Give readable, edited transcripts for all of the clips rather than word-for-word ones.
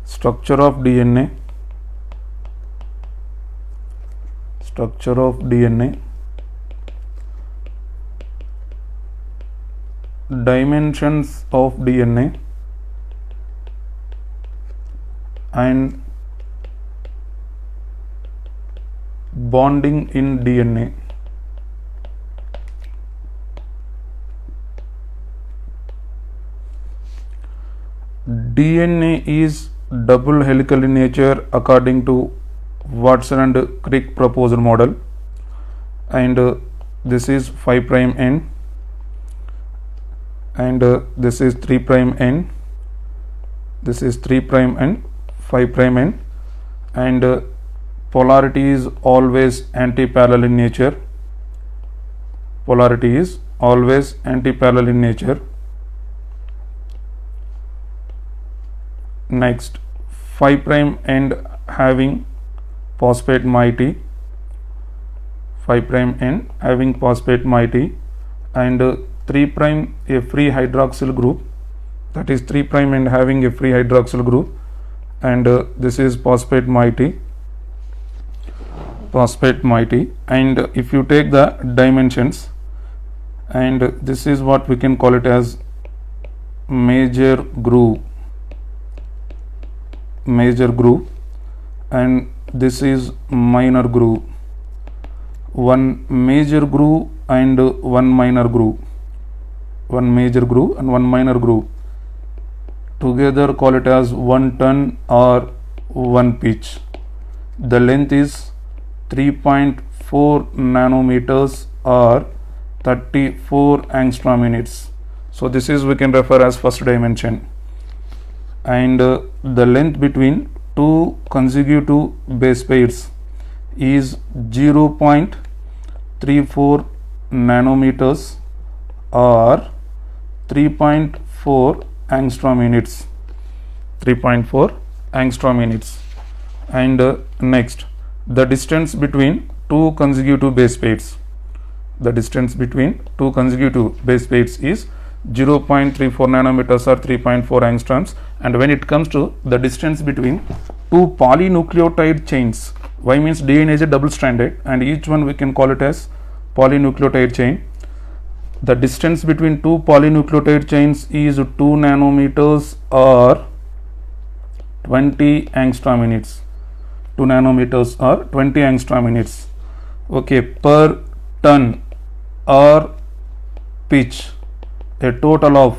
structure of DNA, dimensions of DNA, and bonding in DNA. DNA is double helical in nature according to Watson and Crick proposed model, and this is 5' end, and this is 3' end, this is 3' and 5' end, and polarity is always anti-parallel in nature. Polarity is always anti-parallel in nature. Next, 5' end having phosphate moiety, 5' end having phosphate moiety, and 3' a free hydroxyl group, that is 3' end having a free hydroxyl group, and this is phosphate moiety. And if you take the dimensions, and this is what we can call it as major groove, and this is minor groove. One major groove and one minor groove, together call it as 1 ton or 1 pitch. The length is 3.4 nanometers or 34 angstrom units. So this is we can refer as first dimension. And the length between two consecutive base pairs is 0.34 nanometers or 3.4 angstrom units. And next, the distance between two consecutive base pairs. Is 0.34 nanometers or 3.4 angstroms. And when it comes to the distance between two polynucleotide chains, Y means DNA is a double stranded, and each one we can call it as polynucleotide chain. The distance between two polynucleotide chains is 2 nanometers or 20 angstrom units. 2 nanometers or 20 angstrom units. Okay, per ton or pitch, a total of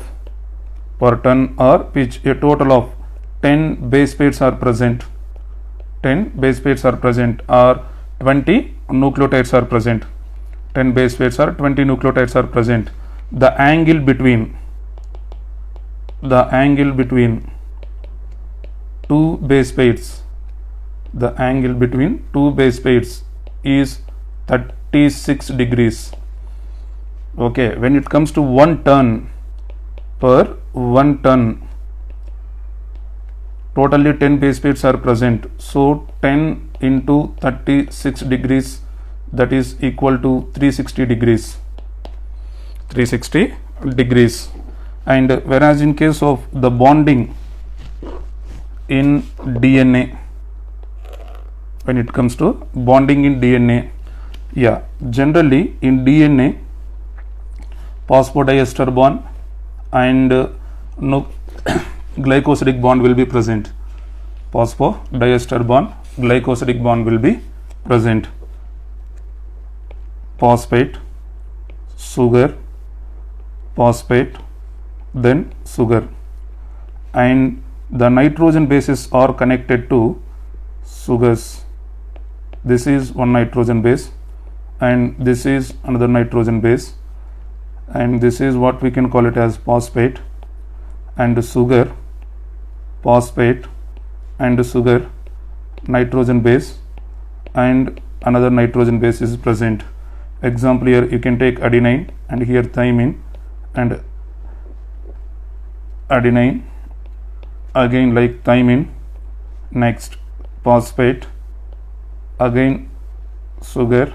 10 base pairs are present. 10 base pairs are present, or 20 nucleotides are present. 10 base pairs or 20 nucleotides are present. The angle between two base pairs, is 36 degrees. Okay, when it comes to 1 ton, per 1 ton, totally 10 base pairs are present. So 10 into 36 degrees, that is equal to 360 degrees. And whereas in case of the bonding in DNA, when it comes to bonding in DNA, generally in DNA, phosphodiester bond and glycosidic bond will be present. Phosphodiester bond, glycosidic bond will be present. Phosphate, sugar, phosphate, then sugar, and the nitrogen bases are connected to sugars. This is one nitrogen base, and this is another nitrogen base, and this is what we can call it as phosphate and sugar, nitrogen base, and another nitrogen base is present. Example, here you can take adenine, and here thymine, and adenine, again like thymine, next phosphate, again sugar,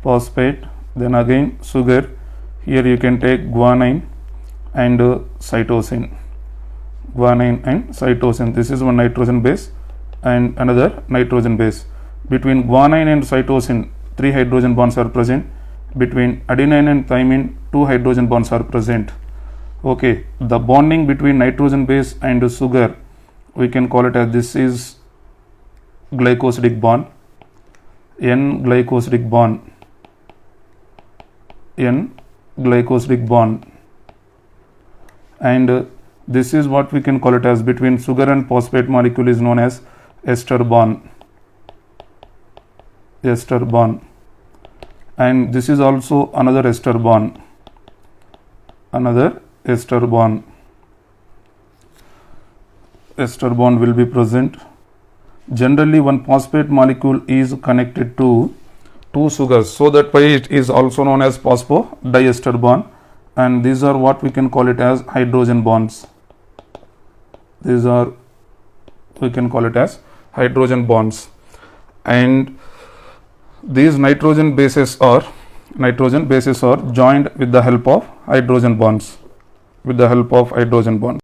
phosphate, then again sugar. Here you can take guanine and cytosine. guanine and cytosine. This is one nitrogen base and another nitrogen base. Between guanine and cytosine 3 hydrogen bonds are present. Between adenine and thymine 2 hydrogen bonds are present. Okay, the bonding between nitrogen base and sugar, we can call it as, this is glycosidic bond, N glycosidic bond, N glycosidic bond, and this is what we can call it as, between sugar and phosphate molecule is known as ester bond, ester bond, and this is also another ester bond, another ester bond. Ester bond will be present. Generally one phosphate molecule is connected to two sugars, so that why it is also known as phosphodiester bond, and these are what we can call it as hydrogen bonds. These are, we can call it as hydrogen bonds, and these nitrogen bases are joined with the help of hydrogen bonds, with the help of hydrogen bonds.